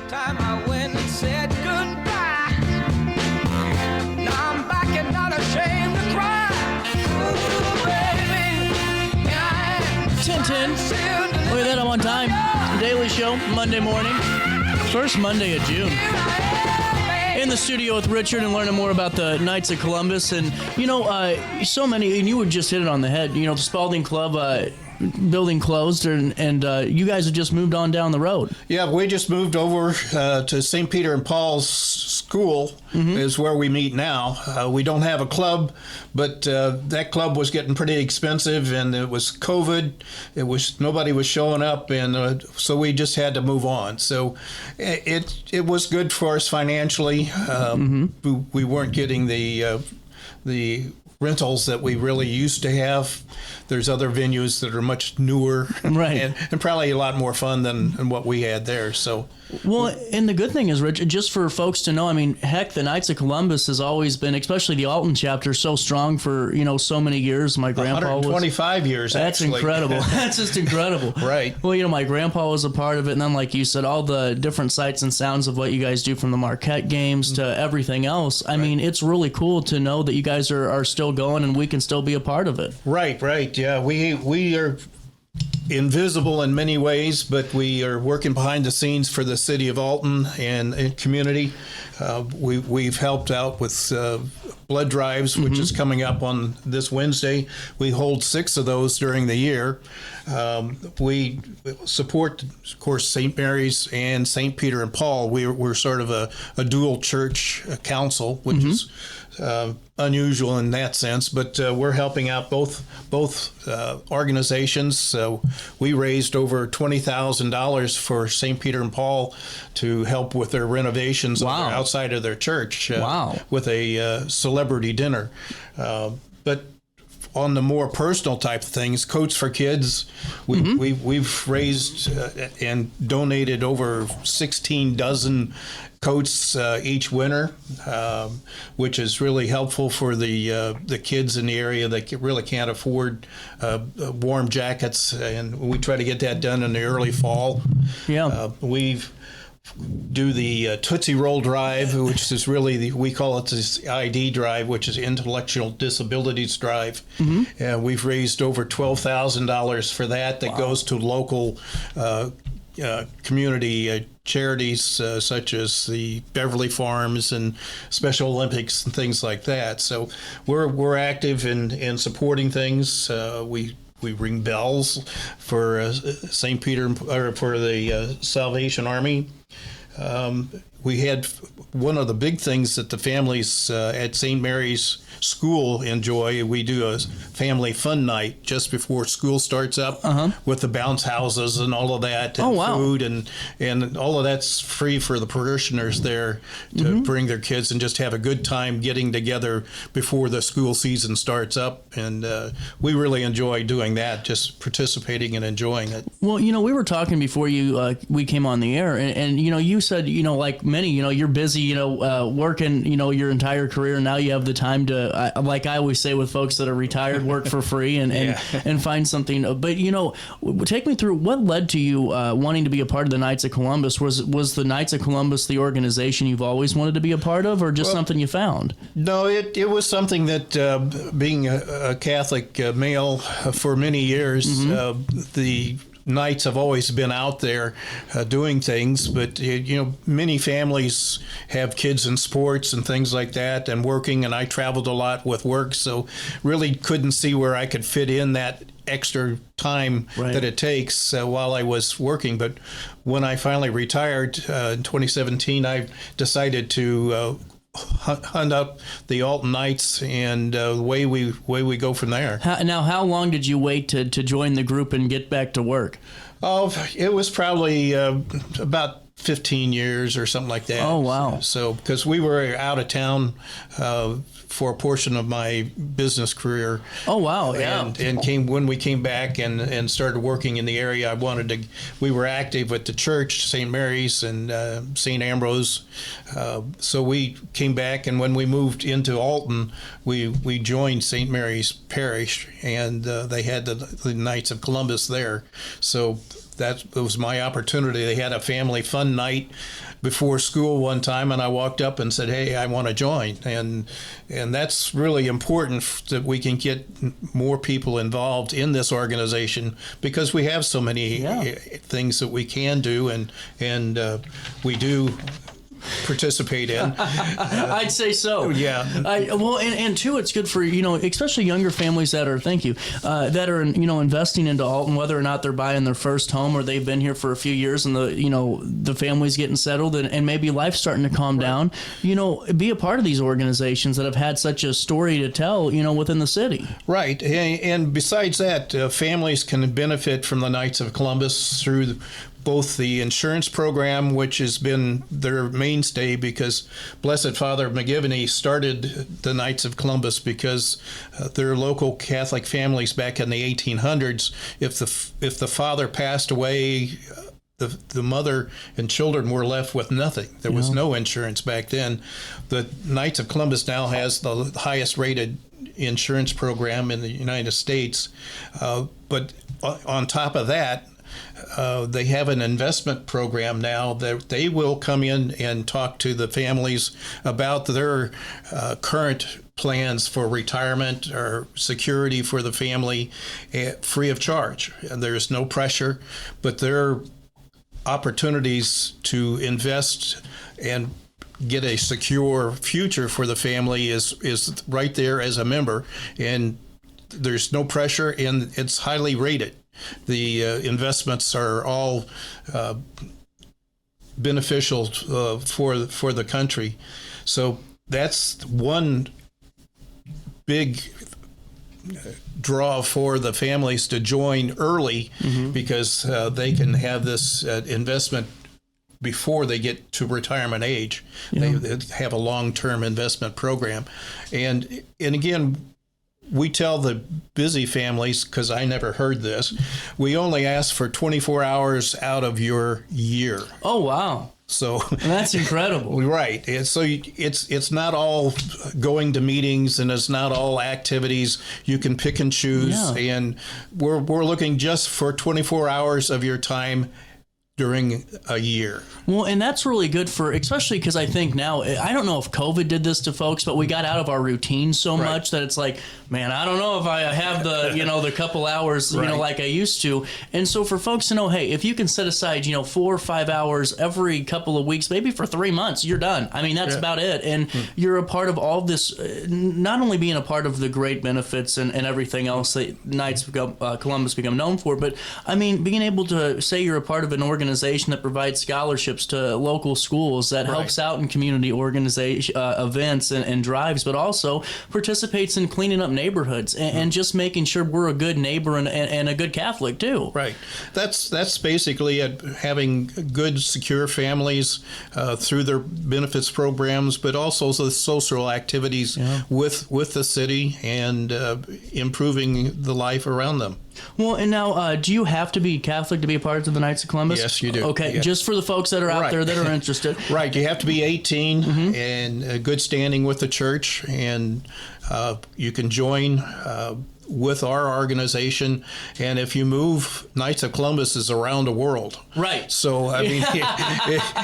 time I went and said goodbye. Now I'm back and not ashamed to cry. Ooh, baby, yeah, 10:10. Look at that, I'm on time. Daily Show, Monday morning. First Monday of June. In the studio with Richard and learning more about the Knights of Columbus. And, so many, and you would just hit it on the head. The Spalding Club building closed, and you guys have just moved on down the road. Yeah, we just moved over to St. Peter and Paul's School is where we meet now. We don't have a club, but that club was getting pretty expensive, and it was COVID. Nobody was showing up, and so we just had to move on. So it was good for us financially. We weren't getting the rentals that we really used to have. There's other venues that are much newer, right, and probably a lot more fun than what we had there. So, well, and the good thing is, Rich, just for folks to know, I mean, heck, the Knights of Columbus has always been, especially the Alton chapter, so strong for so many years. My grandpa 125 years. That's actually. Incredible. That's just incredible. Right. Well, my grandpa was a part of it, and then, like you said, all the different sights and sounds of what you guys do, from the Marquette games to everything else. I mean, it's really cool to know that you guys are still going, and we can still be a part of it. Right. Yeah, we are invisible in many ways, but we are working behind the scenes for the city of Alton and community. We've helped out with blood drives, which is coming up on this Wednesday. We hold 6 of those during the year. We support, of course, St. Mary's and St. Peter and Paul. We're sort of a dual church council, which is unusual in that sense, but we're helping out both organizations. So we raised over $20,000 for St. Peter and Paul to help with their renovations outside of their church. With a celebrity dinner. But on the more personal type of things, Coats for Kids, we've raised and donated over 16 dozen coats each winter, which is really helpful for the kids in the area that really can't afford warm jackets, and we try to get that done in the early fall. We've do the Tootsie Roll Drive, which is really we call it this ID Drive, which is Intellectual Disabilities Drive. And we've raised over $12,000 for that. That goes to local community charities such as the Beverly Farms and Special Olympics and things like that. So we're active in supporting things. We ring bells for St. Peter, or for the Salvation Army. We had one of the big things that the families at St. Mary's School enjoy. We do a family fun night just before school starts up with the bounce houses and all of that, and food, and all of that's free for the parishioners there to bring their kids and just have a good time getting together before the school season starts up. And we really enjoy doing that, just participating and enjoying it. Well, we were talking before we came on the air, and you said, like many, you're busy, working, your entire career, and now you have the time to, like I always say with folks that are retired, work for free and find something. But, take me through what led to you wanting to be a part of the Knights of Columbus. Was the Knights of Columbus the organization you've always wanted to be a part of, or just something you found? No, it was something that, being a Catholic male for many years, the Knights have always been out there doing things, but many families have kids in sports and things like that and working, and I traveled a lot with work, so really couldn't see where I could fit in that extra time that it takes while I was working. But when I finally retired in 2017, I decided to hunt up the Alton Knights, and the way we go from there. How long did you wait to join the group and get back to work? Oh, it was probably about 15 years or something like that. Oh, wow. So, because we were out of town for a portion of my business career. Oh, wow. Yeah. And when we came back and started working in the area, we were active with the church, St. Mary's and St. Ambrose. So we came back, and when we moved into Alton, we joined St. Mary's Parish, and they had the Knights of Columbus there. So that was my opportunity. They had a family fun night before school one time, and I walked up and said, "Hey, I want to join." And that's really important that we can get more people involved in this organization, because we have so many things that we can do, and we do participate in. I'd say so. Yeah. Well, and two, it's good for, especially younger families that are, that are, investing into Alton, whether or not they're buying their first home or they've been here for a few years and the family's getting settled and maybe life's starting to calm down. Be a part of these organizations that have had such a story to tell, within the city. Right. And besides that, families can benefit from the Knights of Columbus through both the insurance program, which has been their mainstay, because Blessed Father McGivney started the Knights of Columbus because their local Catholic families back in the 1800s, if the father passed away, the mother and children were left with nothing. There was no insurance back then. The Knights of Columbus now has the highest rated insurance program in the United States. But on top of that, they have an investment program now that they will come in and talk to the families about their current plans for retirement or security for the family, free of charge. And there's no pressure, but there are opportunities to invest and get a secure future for the family is right there as a member, and there's no pressure, and it's highly rated. The investments are all beneficial for the country. So that's one big draw for the families to join early, because they can have this investment before they get to retirement age. They have a long-term investment program. And again, we tell the busy families, because I never heard this, we only ask for 24 hours out of your year. Oh, wow. So that's incredible. Right. And so it's not all going to meetings, and it's not all activities. You can pick and choose. Yeah. And we're looking just for 24 hours of your time during a year. Well, and that's really good for, especially because I think now, I don't know if COVID did this to folks, but we got out of our routine so much that it's like, man, I don't know if I have the, the couple hours, like I used to. And so for folks to know, hey, if you can set aside, 4 or 5 hours every couple of weeks, maybe for 3 months, you're done. I mean, that's about it. And you're a part of all this, not only being a part of the great benefits and everything else that Knights Columbus become known for, but I mean, being able to say you're a part of an organization that provides scholarships to local schools, that helps out in community organization events and drives, but also participates in cleaning up neighborhoods and just making sure we're a good neighbor and a good Catholic too. Right. That's basically it, having good, secure families through their benefits programs, but also the social activities with the city and improving the life around them. Well, and now, do you have to be Catholic to be a part of the Knights of Columbus? Yes, you do. Okay, just for the folks that are out there that are interested. Right, you have to be 18 and good standing with the church, and you can join with our organization. And if you move, Knights of Columbus is around the world. Right. So, I mean,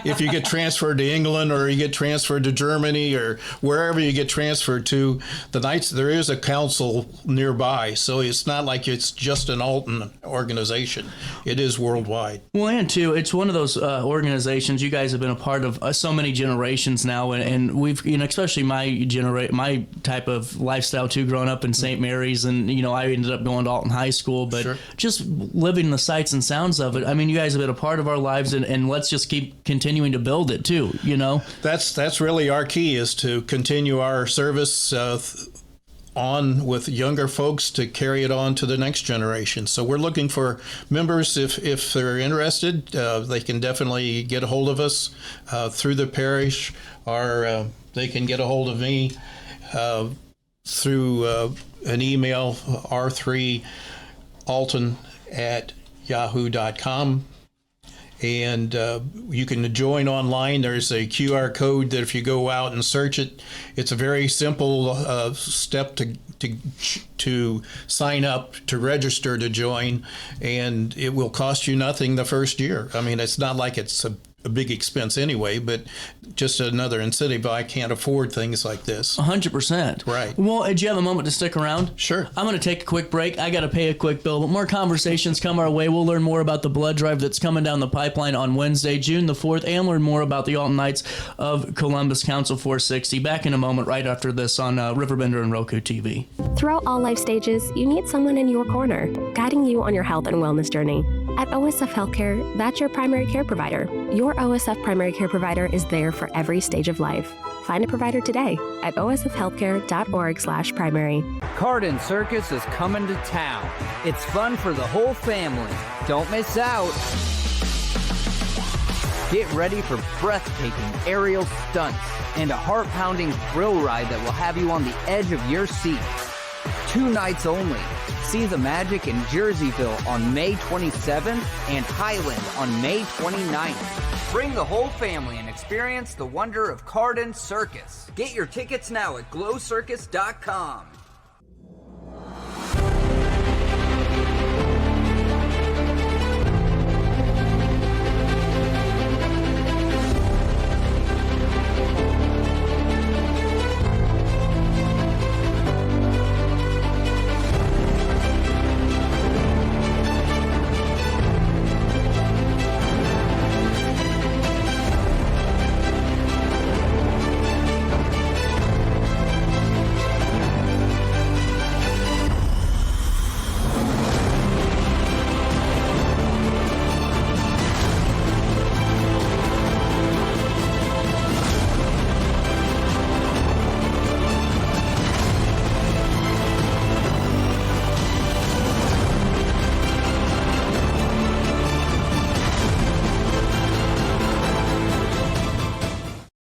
if you get transferred to England or you get transferred to Germany or wherever you get transferred to, the Knights, there is a council nearby. So it's not like it's just an Alton organization. It is worldwide. Well, and too, it's one of those organizations you guys have been a part of so many generations now. And we've, especially my type of lifestyle too, growing up in St. Mary's, and I ended up going to Alton High School, but just living the sights and sounds of it. I mean, you guys have been a part of our lives, and let's just keep continuing to build it too. That's really our key, is to continue our service on with younger folks to carry it on to the next generation. So we're looking for members. If they're interested, they can definitely get a hold of us through the parish, or they can get a hold of me through an email, r3alton@yahoo.com. and you can join online. There's a QR code that if you go out and search it, it's a very simple step to sign up, to register to join, and it will cost you nothing the first year. I mean, it's not like it's a big expense anyway, but just another incentive. I can't afford things like this. 100%. Right. Well, do you have a moment to stick around? Sure. I'm going to take a quick break. I got to pay a quick bill, but more conversations come our way. We'll learn more about the blood drive that's coming down the pipeline on Wednesday, June the 4th, and learn more about the Alton Knights of Columbus Council 460. Back in a moment right after this on RiverBender and Roku TV. Throughout all life stages, you need someone in your corner, guiding you on your health and wellness journey. At OSF Healthcare, that's your primary care provider. Your OSF primary care provider is there for every stage of life. Find a provider today at osfhealthcare.org/primary. Cardin Circus is coming to town. It's fun for the whole family. Don't miss out. Get ready for breathtaking aerial stunts and a heart-pounding thrill ride that will have you on the edge of your seat. 2 nights only. See the magic in Jerseyville on May 27th and Highland on May 29th. Bring the whole family and experience the wonder of Cardin Circus. Get your tickets now at glowcircus.com.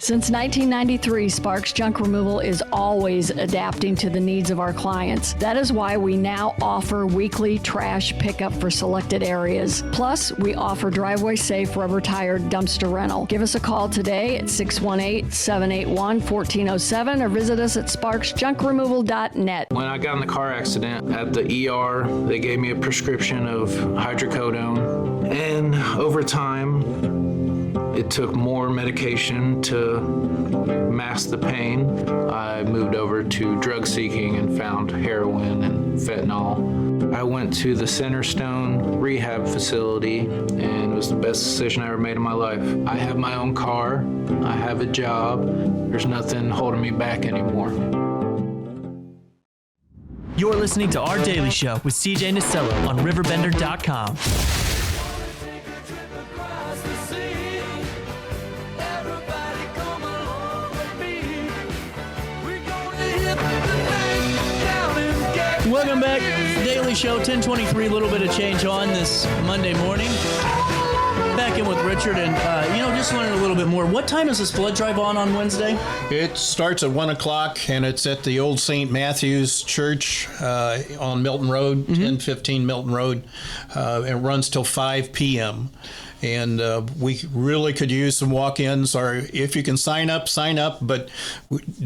Since 1993, Sparks Junk Removal is always adapting to the needs of our clients. That is why we now offer weekly trash pickup for selected areas. Plus, we offer driveway-safe rubber-tired dumpster rental. Give us a call today at 618-781-1407 or visit us at sparksjunkremoval.net. When I got in the car accident at the ER, they gave me a prescription of hydrocodone, and over time, it took more medication to mask the pain. I moved over to drug seeking and found heroin and fentanyl. I went to the Centerstone rehab facility, and it was the best decision I ever made in my life. I have my own car. I have a job. There's nothing holding me back anymore. You're listening to Our Daily Show with CJ Nasello on RiverBender.com. Welcome back. Daily Show, 10:23, a little bit of change on this Monday morning. Back in with Richard, and just learning a little bit more. What time is this blood drive on Wednesday? It starts at 1 o'clock, and it's at the old St. Matthew's Church on Milton Road, 1015 Milton Road. It runs till 5 p.m. And we really could use some walk-ins, or if you can sign up, but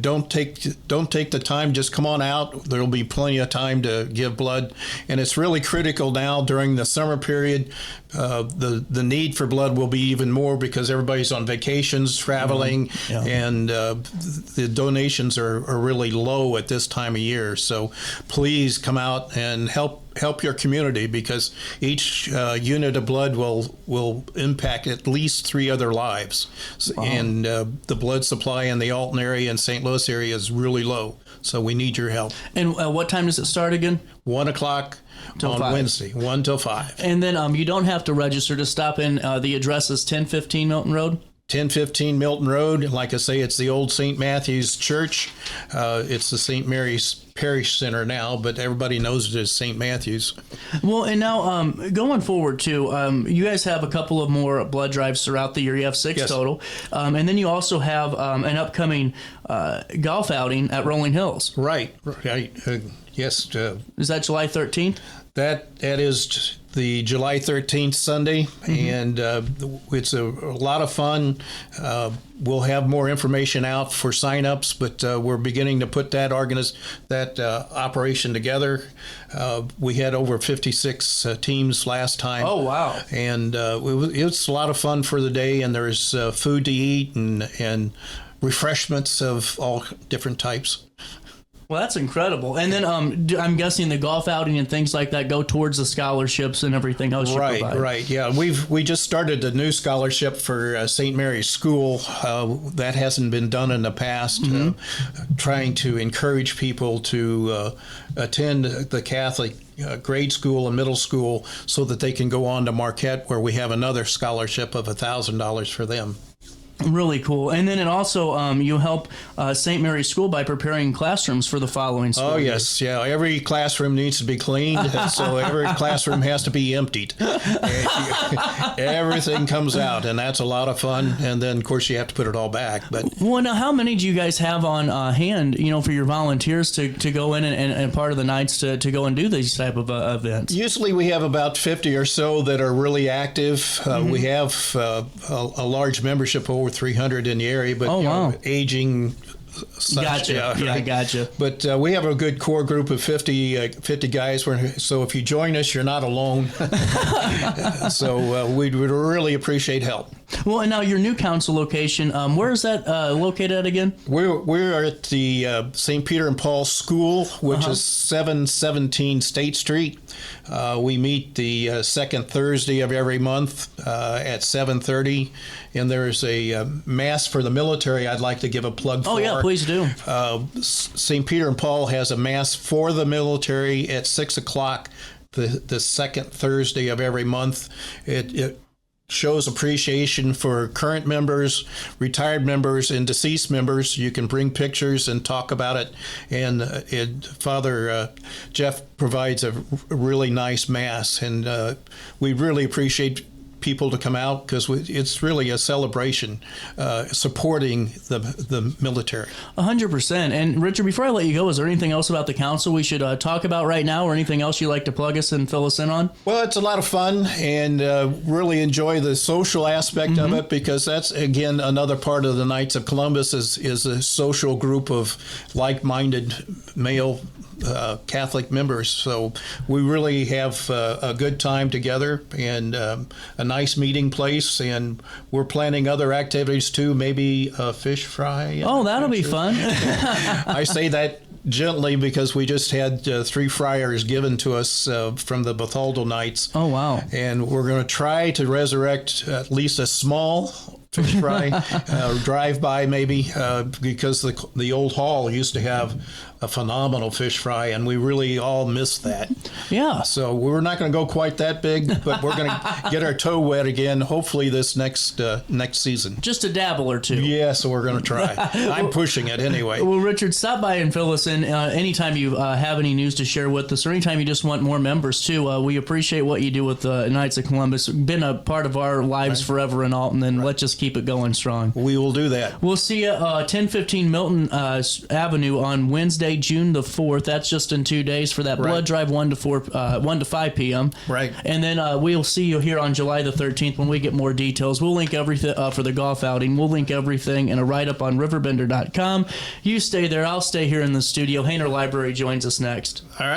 don't take the time. Just come on out. There'll be plenty of time to give blood, and it's really critical now during the summer period. The need for blood will be even more because everybody's on vacations, traveling, and the donations are really low at this time of year. So please come out and help your community, because each unit of blood will impact at least 3 other lives. Wow. And the blood supply in the Alton area and St. Louis area is really low. So we need your help. And what time does it start again? 1 o'clock on 5. Wednesday, 1 till 5. And then you don't have to register to stop in. The address is 1015 Milton Road? 1015 Milton Road. Like I say, it's the old St. Matthew's Church. It's the St. Mary's Parish Center now, but everybody knows it as St. Matthew's. Well, and now going forward, too, you guys have a couple of more blood drives throughout the year. You have 6 total. And then you also have an upcoming golf outing at Rolling Hills. Right. Yes. Is that July 13th? That is the July 13th Sunday, and it's a lot of fun. We'll have more information out for sign-ups, but we're beginning to put that operation together. We had over 56 teams last time. Oh, wow. And it's a lot of fun for the day, and there's food to eat and refreshments of all different types. Well, that's incredible. And then I'm guessing the golf outing and things like that go towards the scholarships and everything else you provide. Right. Yeah, we just started a new scholarship for St. Mary's School. That hasn't been done in the past. Trying to encourage people to attend the Catholic grade school and middle school so that they can go on to Marquette, where we have another scholarship of $1,000 for them. Really cool. And then it also, you help St. Mary's School by preparing classrooms for the following school year. Yes. Yeah. Every classroom needs to be cleaned, so every classroom has to be emptied. Everything comes out, and that's a lot of fun. And then, of course, you have to put it all back. But well, now, how many do you guys have on hand, for your volunteers to go in and part of the nights to go and do these type of events? Usually we have about 50 or so that are really active. We have a large membership, over 300 in the area, but aging. Such, Gotcha. But we have a good core group of 50 guys. So if you join us, you're not alone. So we would really appreciate help. Well, and now your new council location, where is that located at again? We're at the St. Peter and Paul School, which is 717 State Street. We meet the second Thursday of every month at 7:30, and there's a mass for the military I'd like to give a plug for. Oh, yeah, please do. St. Peter and Paul has a mass for the military at 6 o'clock the second Thursday of every month. It shows appreciation for current members, retired members, and deceased members. You can bring pictures and talk about it. And Father Jeff provides a really nice mass, and we really appreciate people to come out because it's really a celebration supporting the military. 100%. And Richard, before I let you go, is there anything else about the council we should talk about right now, or anything else you'd like to plug us and fill us in on? Well, it's a lot of fun, and really enjoy the social aspect of it, because that's, again, another part of the Knights of Columbus is a social group of like-minded male Catholic members. So we really have a good time together, and a nice meeting place, and we're planning other activities too, maybe a fish fry. Oh, that'll be fun. I say that gently because we just had 3 fryers given to us from the Bethalto Knights. Oh, wow. And we're going to try to resurrect at least a small fish fry, drive-by maybe, because the old hall used to have a phenomenal fish fry, and we really all miss that. Yeah. So we're not going to go quite that big, but we're going to get our toe wet again, hopefully this next season. Just a dabble or two. Yeah, so we're going to try. I'm pushing it anyway. Well, Richard, stop by and fill us in anytime you have any news to share with us, or anytime you just want more members too. We appreciate what you do with the Knights of Columbus. Been a part of our lives forever in Alton, and let's just keep it going strong. We will do that. We'll see you 1015 Milton Avenue on Wednesday, June the 4th. That's just in 2 days for that blood drive, 1 to 5 p.m. Right. And then we'll see you here on July the 13th when we get more details. We'll link everything for the golf outing. We'll link everything in a write-up on RiverBender.com. You stay there. I'll stay here in the studio. Hainer Library joins us next. All right.